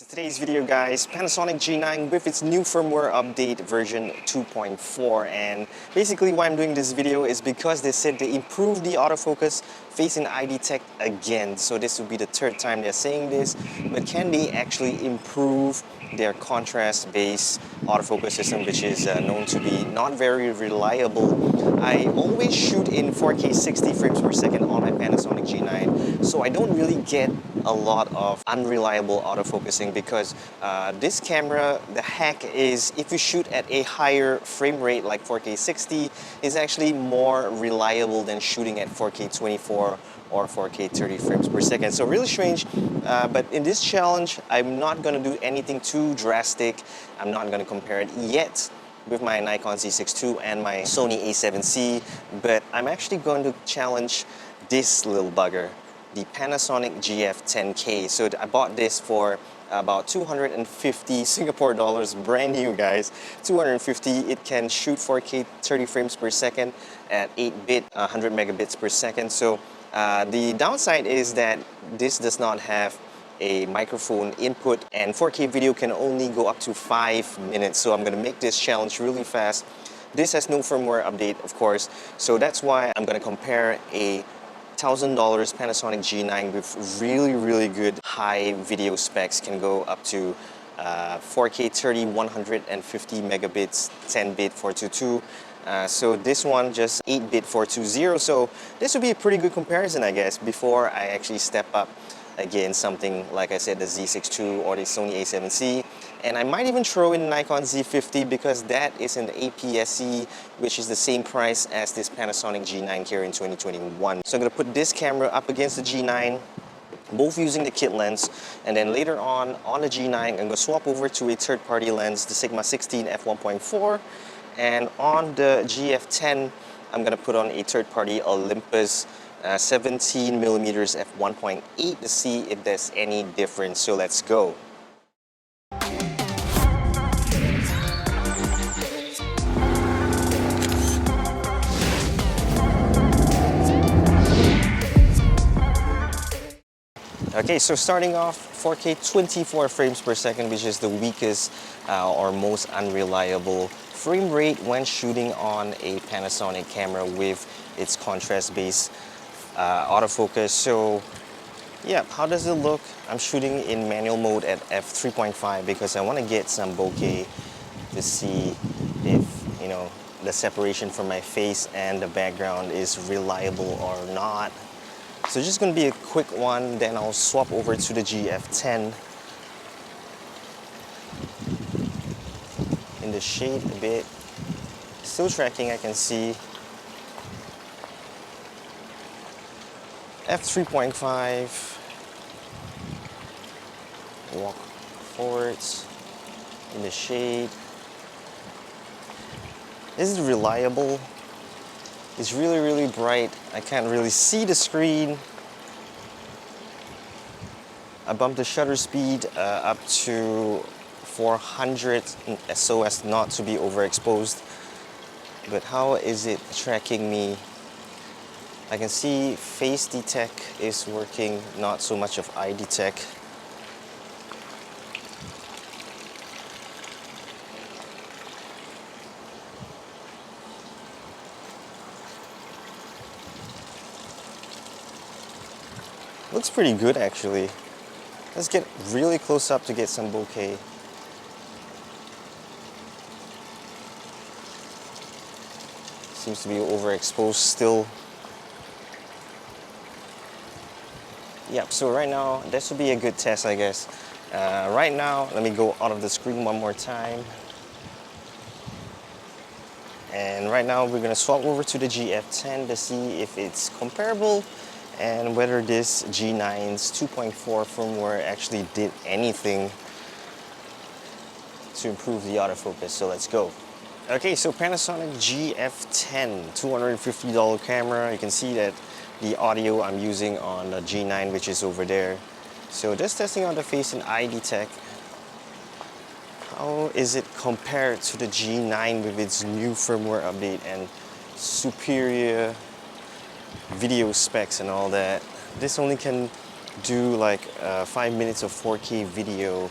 So today's video, guys, Panasonic G9 with its new firmware update version 2.4, and basically why I'm doing this video is because they said they improved the autofocus facing eye detect again. So this will be the third time they're saying this, but can they actually improve their contrast-based autofocus system, which is known to be not very reliable. I always shoot in 4K 60 frames per second on my Panasonic G9, so I don't really get a lot of unreliable autofocusing because this camera, the hack is if you shoot at a higher frame rate like 4K 60, is actually more reliable than shooting at 4K 24 or 4K 30 frames per second. So really strange, but in this challenge, I'm not going to do anything too drastic. I'm not going to compare it yet with my Nikon Z6 II and my Sony a7C, but I'm actually going to challenge this little bugger, the Panasonic GF10K. So I bought this for about 250 Singapore dollars, brand new, guys. 250. It can shoot 4K 30 frames per second at 8-bit, 100 megabits per second. So the downside is that this does not have a microphone input, and 4K video can only go up to 5 minutes. So I'm gonna make this challenge really fast. This has no firmware update, of course, so that's why I'm gonna compare a $1,000 Panasonic G9 with really good high video specs. Can go up to 4K 30, 150 megabits, 10-bit 422. So this one just 8-bit 420. So this would be a pretty good comparison, I guess, before I actually step up against something like I said, the Z6 II or the Sony a7C. And I might even throw in Nikon Z50 because that is in the APS-C, which is the same price as this Panasonic G9 here in 2021. So I'm gonna put this camera up against the G9, both using the kit lens, and then later on the G9, I'm gonna swap over to a third-party lens, the Sigma 16 f1.4, and on the GF10, I'm gonna put on a third-party Olympus 17mm f1.8 to see if there's any difference. So let's go. Okay, so starting off 4K 24 frames per second, which is the weakest or most unreliable frame rate when shooting on a Panasonic camera with its contrast-based autofocus. So yeah, how does it look? I'm shooting in manual mode at f3.5 because I want to get some bokeh to see if, you know, the separation from my face and the background is reliable or not. So just going to be a quick one, then I'll swap over to the GF10 in the shade a bit. Still tracking, I can see. f3.5. Walk forwards in the shade. This is reliable. It's really bright. I can't really see the screen. I bumped the shutter speed up to 400 so as not to be overexposed. But how is it tracking me? I can see face detect is working, not so much of eye detect. Looks pretty good, actually. Let's get really close up to get some bokeh. Seems to be overexposed still. Yep, so right now, this would be a good test, I guess. Right now, let me go out of the screen one more time. And right now, we're gonna swap over to the GF10 to see if it's comparable and whether this G9's 2.4 firmware actually did anything to improve the autofocus. So let's go. Okay, so Panasonic GF10, $250 camera. You can see that the audio I'm using on the G9, which is over there. So just testing out the face and eye detect. How is it compared to the G9 with its new firmware update and superior video specs and all that? This only can do like 5 minutes of 4K video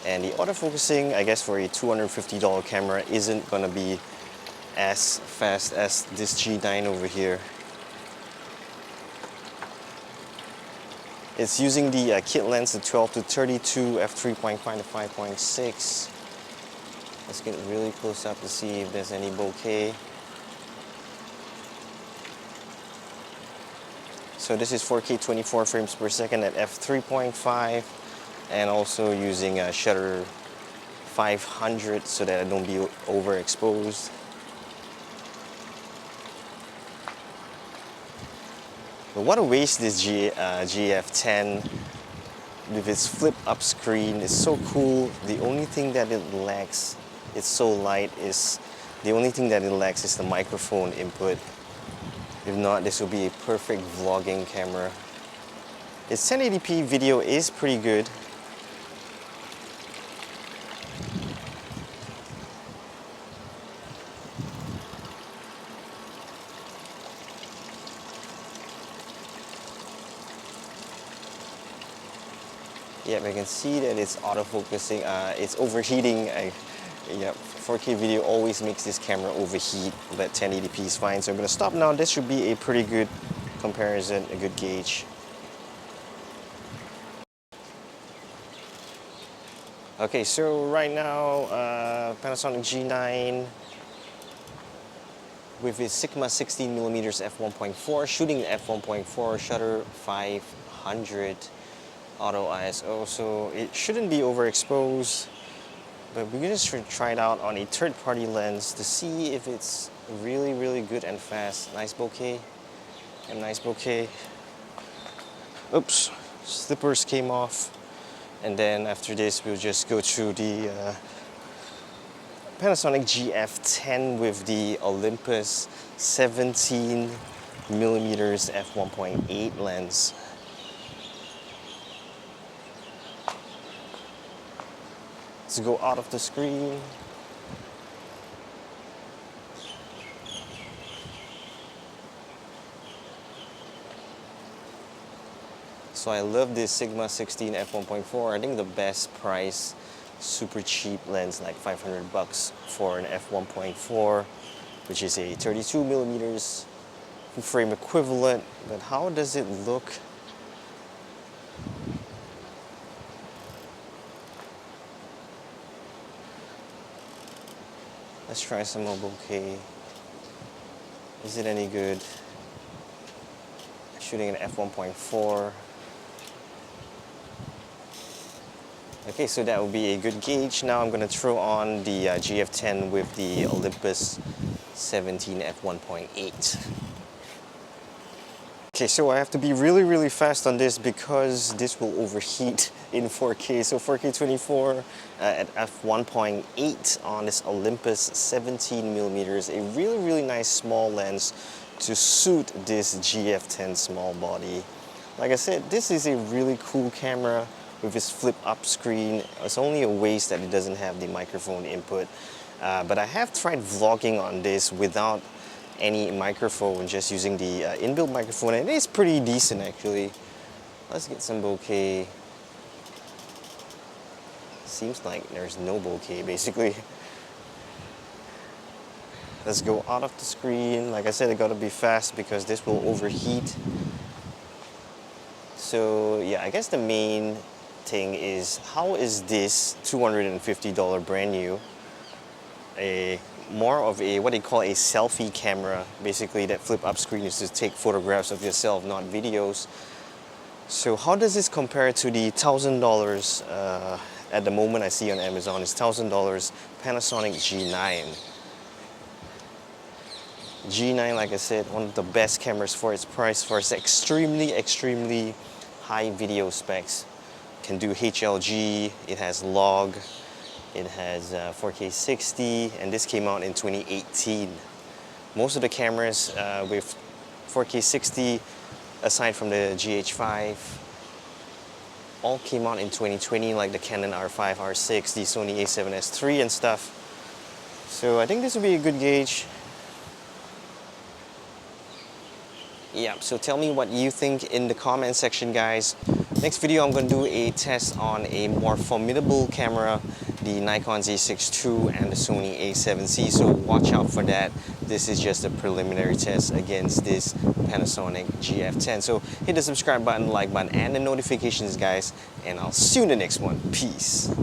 And the autofocusing, I guess for a $250 camera, isn't gonna be as fast as this G9 over here. It's using the kit lens, the 12 to 32 f3.5 to 5.6. Let's get really close up to see if there's any bokeh. So this is 4K 24 frames per second at f3.5, and also using a shutter 500 so that I don't be overexposed. But what a waste this GF10 with its flip up screen. It's so cool. The only thing that it lacks, it's so light, is the only thing that it lacks is the microphone input. If not, this will be a perfect vlogging camera. Its 1080p video is pretty good. Yep, I can see that it's autofocusing, it's overheating. Yep, 4K video always makes this camera overheat, but 1080p is fine. So I'm gonna stop now. This should be a pretty good comparison, a good gauge. Okay, so right now, Panasonic G9 with its Sigma 16mm f1.4, shooting f1.4, shutter 500, auto ISO, so it shouldn't be overexposed. But we're gonna try it out on a third-party lens to see if it's really, really good and fast. Nice bokeh, and nice bokeh. Oops, slippers came off. And then after this, we'll just go through the Panasonic GF10 with the Olympus 17mm f1.8 lens. Let's go out of the screen. So I love this Sigma 16 f1.4. I think the best price, super cheap lens, like 500 bucks for an f1.4, which is a 32mm frame equivalent. But how does it look? Let's try some more bokeh. Is it any good? Shooting an f1.4. Okay, so that will be a good gauge. Now I'm going to throw on the GF10 with the Olympus 17 f1.8. Okay, so I have to be really, really fast on this because this will overheat in 4K. So 4K 24 at f1.8 on this Olympus 17mm. A really, really nice small lens to suit this GF10 small body. Like I said, this is a really cool camera with its flip up screen. It's only a waste that it doesn't have the microphone input. But I have tried vlogging on this without any microphone, just using the inbuilt microphone, and it's pretty decent actually. Let's get some bokeh. Seems like there's no bokeh basically. Let's go out of the screen. Like I said, I gotta be fast because this will overheat. So yeah, I guess the main thing is, how is this $250 brand new more of a what they call a selfie camera? Basically, that flip up screen is to take photographs of yourself, not videos. So how does this compare to the $1,000 at the moment I see on Amazon? It's $1,000 Panasonic G9. G9, like I said, one of the best cameras for its price, for its extremely, extremely high video specs. Can do HLG, it has log, it has 4K 60, and this came out in 2018. Most of the cameras with 4K 60, aside from the GH5, all came out in 2020, like the Canon R5, R6, the Sony a7S III and stuff. So I think this would be a good gauge. Yeah, so tell me what you think in the comment section, guys. Next video, I'm going to do a test on a more formidable camera, the Nikon Z6 II and the Sony a7C, so watch out for that. This is just a preliminary test against this Panasonic GF10. So hit the subscribe button, like button, and the notifications, guys, and I'll see you in the next one. Peace.